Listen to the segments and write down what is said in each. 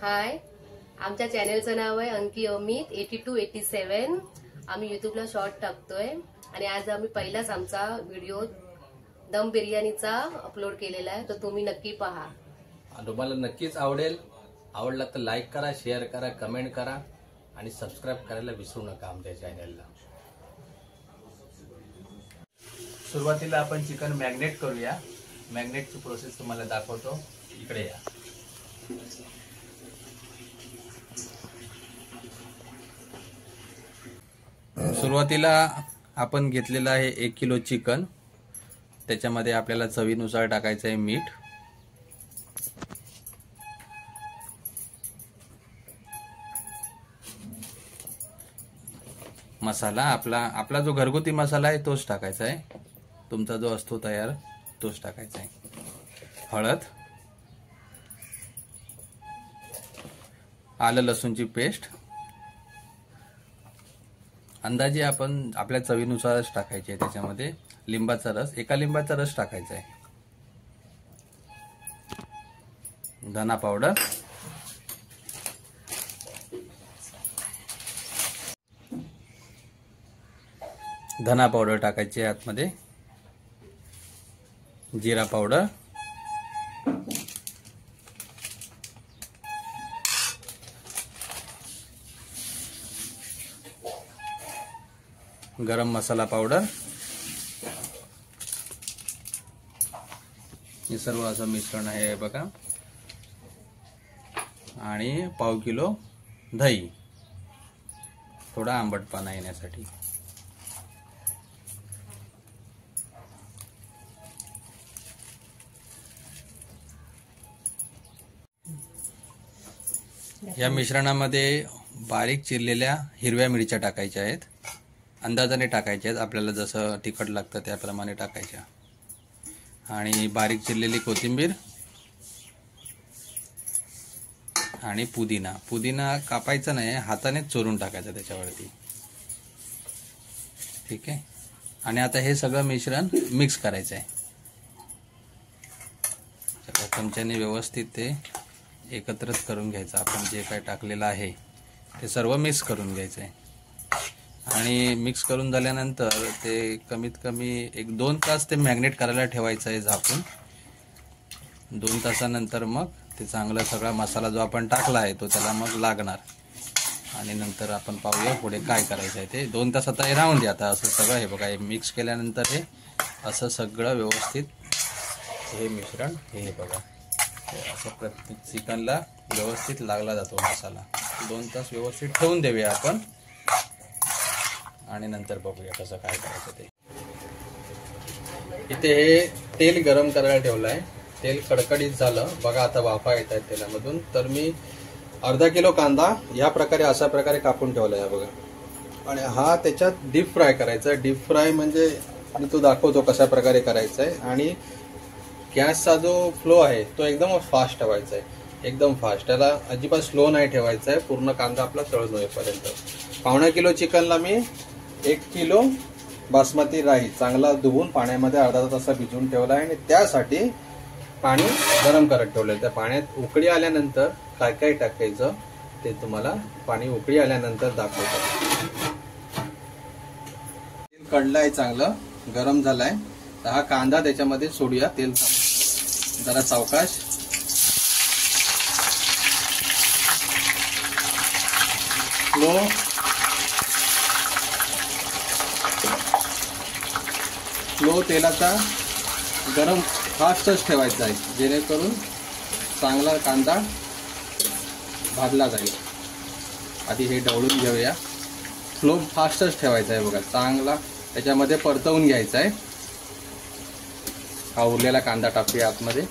हाय, आमच्या चॅनेलचं नाव आहे अंकी अमित 8287। आम्ही युट्यूबला शॉर्ट टाकतोय आणि आज आम्ही पहिलाच आमचा व्हिडिओ दम बिर्याणीचा अपलोड केलेला आहे, तर तुम्ही नक्की पहा। तुम्हाला नक्कीच आवडेल। आवडला तर लाईक करा, शेअर करा, कमेंट करा आणि सबस्क्राइब करायला विसरू नका आमच्या चॅनेलला। सुरुवातीला आपण चिकन मॅग्नेट करूया। मॅग्नेटची प्रोसेस तुम्हाला दाखवतो, इकडे या। सुरुवातीला आपण घेतलेला आहे 1 किलो चिकन। त्याच्यामध्ये आपल्याला चवीनुसार टाकायचं आहे मीठ, मसाला आपला जो घरगुती मसाला आहे तोच टाकायचा आहे, तुमचा जो असतो तयार तोच टाकायचा आहे। हळद, आलं लसूणची पेस्ट अंदाजे आपण आपल्या चवीनुसारच टाकायची आहे। त्याच्यामध्ये लिंबाचा रस, 1 लिंबाचा रस टाकायचा आहे। धना पावडर, धना पावडर टाकायची आहे आतमध्ये, जिरा पावडर, गरम मसाला पावडर, हे सर्व असं मिश्रण आहे बघा, आणि पाव किलो दही, थोडा आंबटपणा येण्यासाठी। या मिश्रणामध्ये बारीक चिरलेल्या हिरव्या मिरच्या टाकायच्या आहेत, अंदाजाने टाकायच्या आहेत, आपल्याला जसं तिखट लागतं त्याप्रमाणे टाकायच्या। आणि बारीक चिरलेली कोथिंबीर आणि पुदिना कापायचा नाही, हातानेच चोरून टाकायचं त्याच्यावरती, ठीक आहे। आणि आता हे सगळं मिश्रण मिक्स करायचं आहे, चमच्याने व्यवस्थित ते एकत्रच करून घ्यायचं। आपण जे काय टाकलेलं आहे ते सर्व मिक्स करून घ्यायचं आहे। आणि मिक्स करून झाल्यानंतर ते कमीत कमी 1-2 तास ते मॅग्नेट करायला ठेवायचं आहे झाकून। 2 तासानंतर मग ते चांगला सगळा मसाला जो आपण टाकला आहे तो त्याला मग लागणार, आणि नंतर आपण पाहूया पुढे काय करायचं आहे ते। 2 तास आता हे राहून द्या। आता असं सगळं हे बघा, हे मिक्स केल्यानंतर हे असं सगळं व्यवस्थित हे मिश्रण हे बघा असं प्रत्येक चिकनला व्यवस्थित लागला जातो मसाला। 2 तास व्यवस्थित ठेवून देऊया आपण आणि नंतर बघूया कसं काय करायचं ते। इथे हे तेल गरम करायला ठेवलं आहे, तेल कडकडीत झालं बघा, आता वाफा येत आहेत तेलामधून। तर मी अर्धा किलो कांदा या प्रकारे अशा प्रकारे कापून ठेवला आहे बघा, आणि हा त्याच्यात डीप फ्राय करायचा आहे। डीप फ्राय म्हणजे मी तो दाखवतो कशा प्रकारे करायचा आहे। आणि गॅसचा जो फ्लो आहे तो एकदम फास्ट ठेवायचा आहे, एकदम फास्ट, त्याला अजिबात स्लो नाही ठेवायचा आहे, पूर्ण कांदा आपला तळून होईपर्यंत। 1/2 किलो चिकनला मी 1 किलो बासमती राईस चांगला धुवून पाण्यामध्ये अर्धा तास असा भिजवून ठेवला आहे, आणि त्यासाठी पाणी गरम करत ठेवलं। त्या पाण्यात उकळी आल्यानंतर काय काय टाकायचं ते तुम्हाला पाणी उकळी आल्यानंतर दाखवतो। तेल कढलंय, चांगलं गरम झालंय, तर हा कांदा त्याच्यामध्ये सोडूया। तेल जरा सावकाश, स्लो तेलाचा गरम फास्टच ठेवायचा आहे, जेणेकरून चांगला कांदा भाजला जाईल। आधी हे ढवळून घेऊया, स्लो फास्टच ठेवायचा आहे बघा, चांगला त्याच्यामध्ये परतवून घ्यायचा आहे। हा उरलेला कांदा टाकूया आतमध्ये,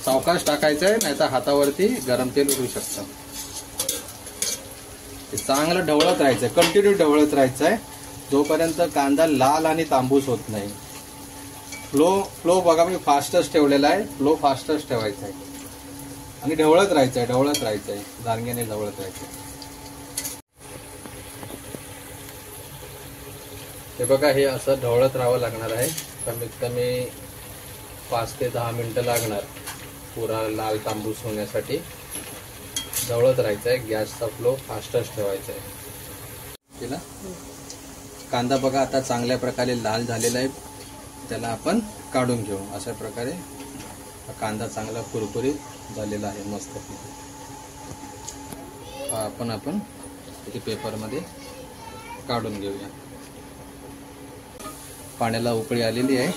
सावकाश टाकायचा आहे, नाहीतर हातावरती गरम तेल उडू शकतं। चांगलं ढवळत राहायचंय, कंटिन्यू ढवळत राहायचंय जोपर्यंत कांदा लाल आणि तांबूस होत नाही। फ्लो बघा, मी फास्टच ठेवलेला आहे, फ्लो फास्टच ठेवायचा आहे आणि ढवळत राहायचंय, दांडग्याने ढवळत राहायचंय। हे बघा, हे असं ढवळत राहावं लागणार आहे, कमीत कमी 5 ते 10 मिनिटं लागणार पुरा लाल तांबूस होण्यासाठी। ढवळत राहायचं आहे. गॅसचा फ्लो फास्टच ठेवायचा आहे. केला कांदा बघा आता चांगल्या प्रकारे लाल झालेला आहे. त्याला आपण काढून घेऊ. अशा प्रकारे कांदा चांगला कुरकुरीत झालेला आहे मस्त. आपण इथे पेपरमध्ये काढून घेऊया. पाण्याला उकळी आलेली आहे.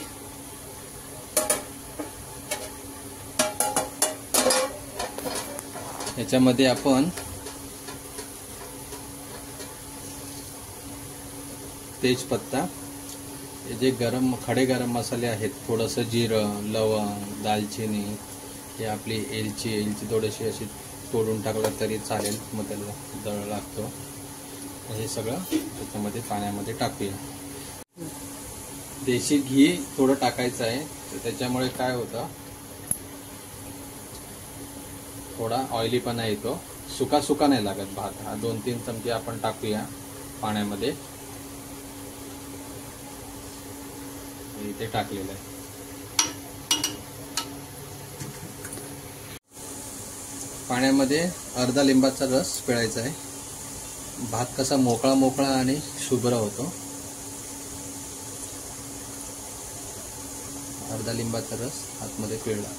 याच्यामध्ये आपण तेजपत्ता, हे जे खडे गरम मसाले आहेत, थोडंसं जिरं, लवंग, दालचिनी, हे आपली एलची थोडीशी अशी तोडून टाकलं तरी चालेल, मग त्याला दळ लागतो. हे सगळं त्याच्यामध्ये पाण्यामध्ये टाकूया. देशी घी थोडं टाकायचं आहे. तर त्याच्यामुळे काय होतं, थोडा ऑइलीपणा येतो. सुका नाही लागत भात. हा 2-3 चमचे आपण टाकूया पाण्यामध्ये. इथे टाकलेलं आहे. पाण्यामध्ये अर्धा लिंबाचा रस पिळायचा आहे. भात कसा मोकळा आणि शुभ्र होतो. अर्धा लिंबाचा रस आतमध्ये पिळला.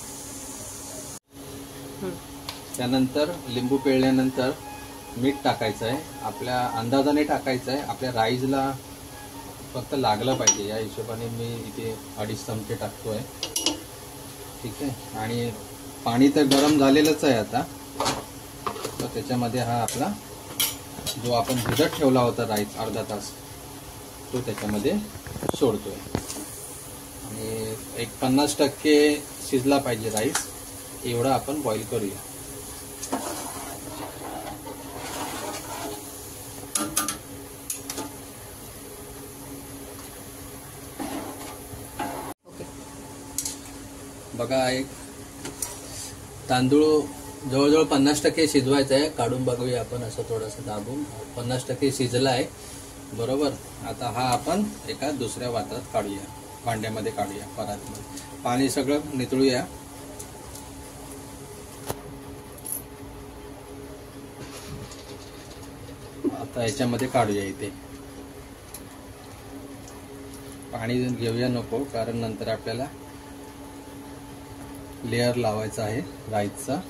त्यानंतर लिंबू पिळल्यानंतर मीठ टाकायचं आहे. आपल्या अंदाजाने टाकायचं आहे. आपल्या राईसला फक्त लागलं पाहिजे या हिशोबाने मी इथे 2.5 चमचे टाकतोय. ठीक आहे. आणि पाणी तर गरम झालेलंच आहे आता. तर त्याच्यामध्ये हा आपला जो आपण भिजत ठेवला होता राईस अर्धा तास, तो त्याच्यामध्ये सोडतोय. आणि एक 50% शिजला पाहिजे राईस, एवढा आपण बॉईल करूया. बघा, एक तांदूळ जवळजवळ 50% शिजवायचा आहे. काढून बघूया आपण असं थोडंसं दाबून. 50% शिजला आहे बरोबर. आता हा आपण एका दुसऱ्या वातात काढूया, भांड्यामध्ये काढूया, परातीमध्ये. पाणी सगळं नितळूया. आता याच्यामध्ये काढूया. इथे पाणी घेऊया नको, कारण नंतर आपल्याला लेयर लावायचा आहे राईसचा.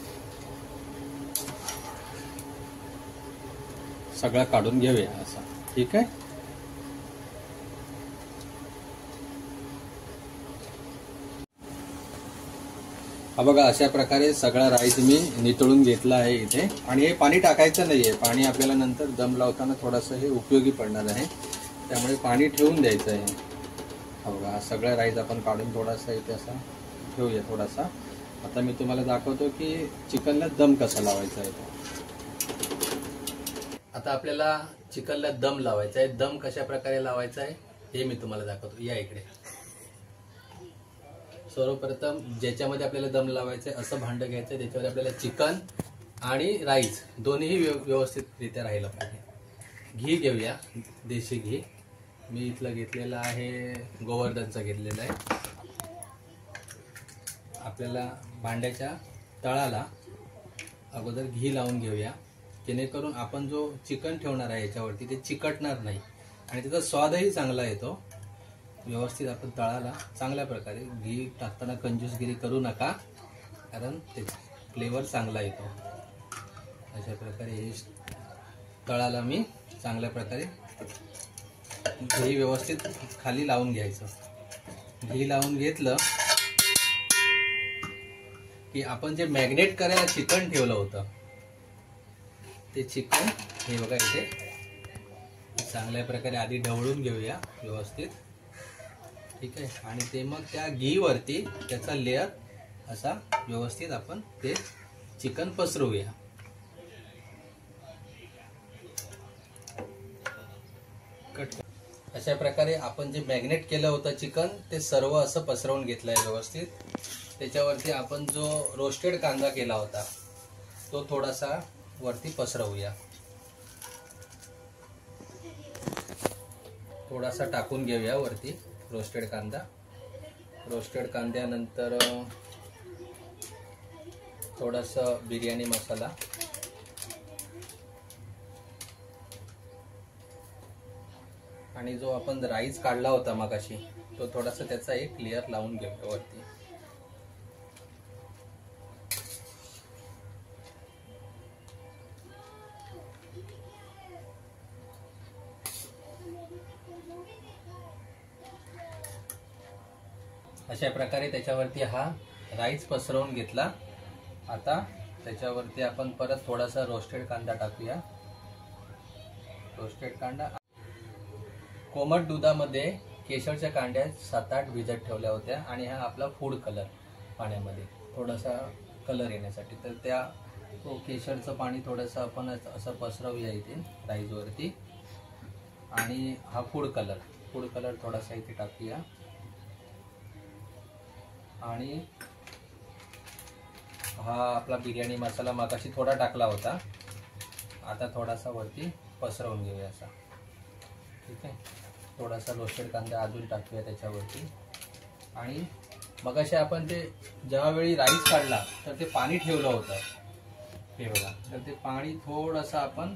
सगळं काढून घेऊया असं. ठीक आहे. हा बघा, अशा प्रकारे सगळा राईस मी नितळून घेतला आहे इथे. आणि हे पाणी टाकायचं नाहीये. पाणी आपल्याला नंतर दम लावताना थोडंसं हे उपयोगी पडणार आहे, त्यामुळे पाणी ठेवून द्यायचं आहे. हा बघा, सगळा राईस आपण काढून थोडासा इथे असा ठेवूया थोडासा. आता मी तुम्हाला दाखवतो की चिकनला दम कसा लावायचा आहे. आता आपल्याला चिकनला दम लावायचा आहे. दम कशा प्रकारे लावायचा आहे हे मी तुम्हाला दाखवतो. या इकडे. सर्वप्रथम ज्याच्यामध्ये आपल्याला दम लावायचा आहे असं भांडं घ्यायचं आहे. त्याच्यावर आपल्याला चिकन आणि राईस दोन्ही व्यवस्थितरित्या राहिलं पाहिजे. घी घेऊया, देशी घी. मी इथलं घेतलेलं आहे, गोवर्धनचं घेतलेलं आहे. आपल्याला भांड्याच्या तळाला अगोदर घी लावून घेऊया, जेणेकरून आपण जो चिकन ठेवणार आहे याच्यावरती ते चिकटणार नाही आणि त्याचा स्वादही चांगला येतो. व्यवस्थित आपण तळाला चांगल्या प्रकारे घी टाकताना कंजूसगिरी करू नका, कारण त्याचा फ्लेवर चांगला येतो. अशा प्रकारे हे तळाला मी चांगल्या प्रकारे घी व्यवस्थित खाली लावून घ्यायचं. घी लावून घेतलं की आपण जे मॅग्नेट करायला चिकन ठेवलं होतं ते चिकन हे बघा इथे चांगल्या प्रकारे आधी ढवळून घेऊया व्यवस्थित. ठीक आहे. आणि ते मग त्या घी वरती त्याचा लेअर असा व्यवस्थित आपण ते चिकन पसरवूया. अशा प्रकारे आपण जे मॅग्नेट केलं होतं चिकन ते सर्व असं पसरवून घेतलंय व्यवस्थित. त्याच्यावरती आपण जो रोस्टेड कांदा केला होता तो थोडासा वरती पसरवूया. थोडासा टाकून घेऊया वरती रोस्टेड कांदा. रोस्टेड कांद्यानंतर थोडासा बिर्याणी मसाला आणि जो आपण राईस काढला होता मगाशी तो थोडासा त्याचा एक लेअर लावून घेऊया वरती. अशा प्रकारे त्याच्यावरती हा राईस पसरवून घेतला. आता त्याच्यावरती आपण परत थोडासा रोस्टेड कांदा टाकूया. रोस्टेड कांदा. कोमट दुधामध्ये केशरच्या कांड्या 7-8 भिजत ठेवल्या होत्या आणि हा आपला फूड कलर पाण्यामध्ये थोडासा कलर येण्यासाठी. तर त्या केशरचं पाणी थोडंसं आपण असं पसरवूया इथे राईसवरती. आणि हा फूड कलर थोडासा इथे टाकूया. आणि हा आपला बिर्याणी मसाला मगाशी थोडा टाकला होता, आता थोडासा वरती पसरवून घेऊया असा. ठीक आहे. थोडासा रोस्टेड कांदा अजून टाकूया त्याच्यावरती. आणि मगाशी आपण ते ज्यावेळी राईस काढला तर ते पाणी ठेवलं होतं हे बघा. तर ते पाणी थोडंसं आपण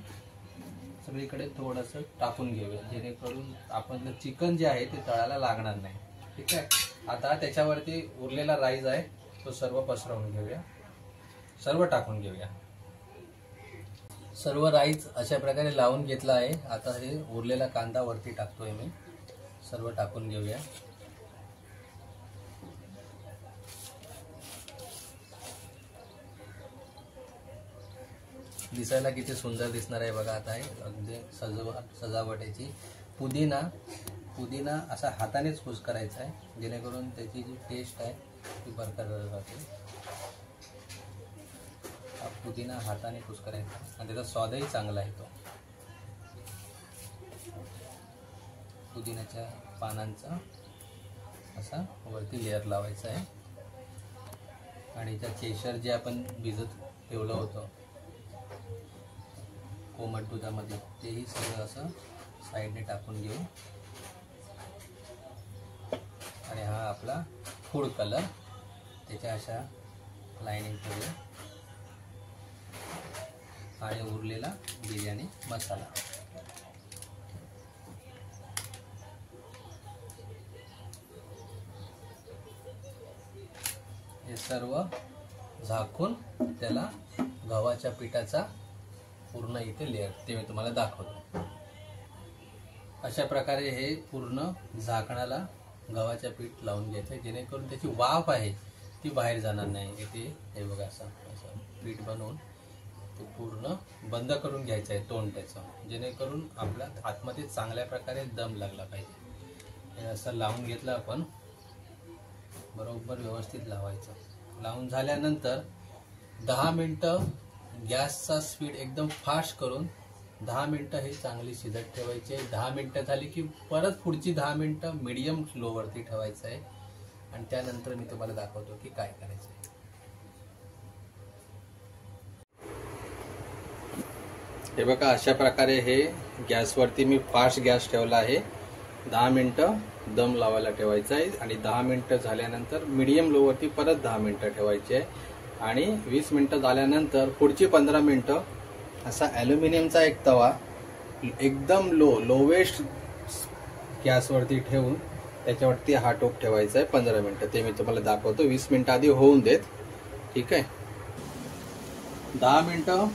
सगळीकडे थोडंसं टाकून घेऊया जेणेकरून आपण चिकन जे आहे ते तळायला लागणार नाही. ठीक आहे. आता त्याच्यावरती उरलेला राईस आहे तो सर्व पसरवून घेऊया, सर्व टाकून घेऊया. सर्व राईस अशा प्रकारे लावून घेतला आहे. आता हे उरलेला कांदा वरती टाकतोय मी. सर्व टाकून घेऊया. दिसायला किती सुंदर दिसणार आहे बघा. आता आहे अगदी सजावटाची. पुदिना असा हातानेच कुस करायचा आहे जेणेकरून त्याची जी टेस्ट आहे ती बरकरार राहते. हा पुदिना हाताने कुस करायचा आणि त्याचा स्वादही चांगला येतो. पुदिन्याच्या पानांचा असा वरती लेअर लावायचा आहे. आणि त्या केशर जे आपण भिजत ठेवलं होतं कोमट दुधामध्ये तेही सगळं असं साईडने टाकून घेऊ. आणि हा आपला फूड कलर त्याच्या अशा लाईनिंग करूया. आणि उरलेला बिर्याणी मसाला हे सर्व झाकून त्याला गव्हाच्या पिठाचा पूर्ण इथे लेअर ते मी तुम्हाला दाखवतो. अशा प्रकारे हे पूर्ण झाकणाला गव्हाच्या पीठ लावून घ्यायचं जेणेकरून त्याची वाफ आहे ती बाहेर जाणार नाही. इथे हे बघा असं पीठ बनवून ते पूर्ण बंद करून घ्यायचं आहे तोंड त्याचं जेणेकरून आपल्या आतमध्ये चांगल्या प्रकारे दम लागला पाहिजे. हे असं लावून घेतलं आपण बरोबर व्यवस्थित लावायचं. लावून झाल्यानंतर 10 मिनटं गॅसचा स्पीड एकदम फास्ट करून 10 मिनटं हे चांगली शिजत ठेवायचे. 10 मिनटं झाली की परत पुढची 10 मिनटं मीडियम स्लोवरती ठेवायचं आहे. आणि त्यानंतर मी तुम्हाला दाखवतो की काय करायचं आहे. हे बघा अशा प्रकारे हे गॅसवरती मी फास्ट गॅस ठेवला आहे. 10 मिनटं दम लावायला ठेवायचा आहे. आणि 10 मिनटं झाल्यानंतर मीडियम लोवरती परत 10 मिनटं ठेवायचे आहे. आणि 20 मिनटं झाल्यानंतर पुढची 15 मिनटं असा ॲल्युमिनियमचा एक तवा एकदम लोवेस्ट गॅसवरती ठेवून त्याच्यावरती हा टोप ठेवायचा आहे 15 मिनटं. ते मी तुम्हाला दाखवतो. 20 मिनटं आधी होऊन देत. ठीक आहे. 10 मिनटं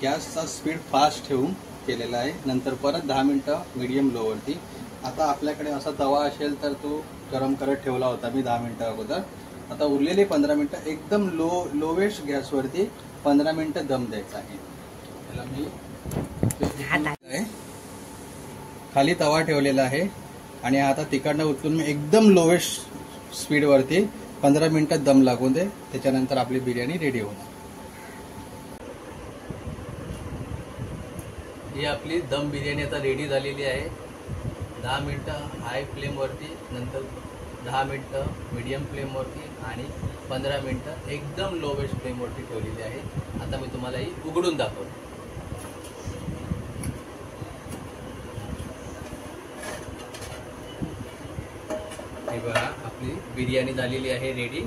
गॅसचा स्पीड फास्ट ठेवून केलेला आहे. नंतर परत 10 मिनटं मीडियम लोवरती. आता आपल्याकडे असा तवा असेल तर तो गरम करत ठेवला होता मी 10 मिनटं अगोदर. आता उरलेले 15 मिनटं एकदम लोवेस्ट गॅसवरती 15 मिनटं दम द्यायचा आहे. त्याला मी खाली तवा ठेवलेला आहे आणि आता तिकडनं उचलून मी एकदम लोवेस्ट स्पीडवरती 15 मिनटं दम लागून दे. त्याच्यानंतर आपली बिर्याणी रेडी होणार. ही आपली दम बिर्याणी आता रेडी झालेली आहे. 10 मिनटं हाय फ्लेमवरती, नंतर 10 मिनटं मीडियम फ्लेमवरती आणि 15 मिनटं एकदम लोवेस्ट फ्लेमवरती ठेवलेली आहे. आता मी तुम्हाला ही उघडून दाखवतो. हे बघा आपली बिर्याणी झालेली आहे रेडी.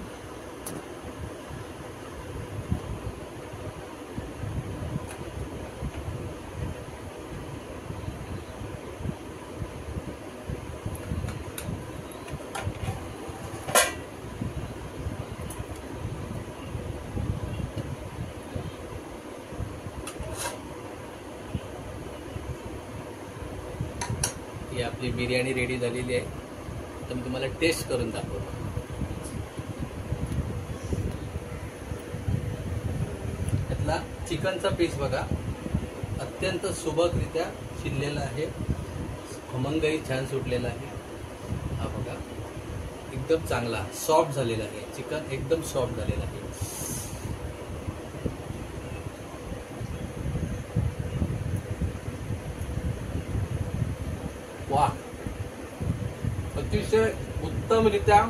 आपली बिर्याणी रेडी झालेली आहे. तर मी तुम्हाला टेस्ट करून दाखवतो. यातला चिकनचा पीस बघा, अत्यंत सुबकरित्या शिजलेला आहे. खमंगही छान सुटलेला आहे. हा बघा, एकदम चांगला सॉफ्ट झालेला आहे. चिकन एकदम सॉफ्ट झालेलं आहे. वाह, अतिशय उत्तमरित्या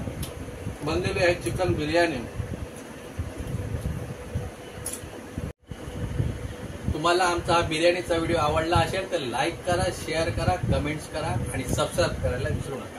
बनलेली आहे चिकन बिर्याणी. तुम्हाला आमचा बिर्याणीचा व्हिडिओ आवडला असेल तर लाईक करा, शेअर करा, कमेंट्स करा आणि सबस्क्राईब करायला विसरू नका.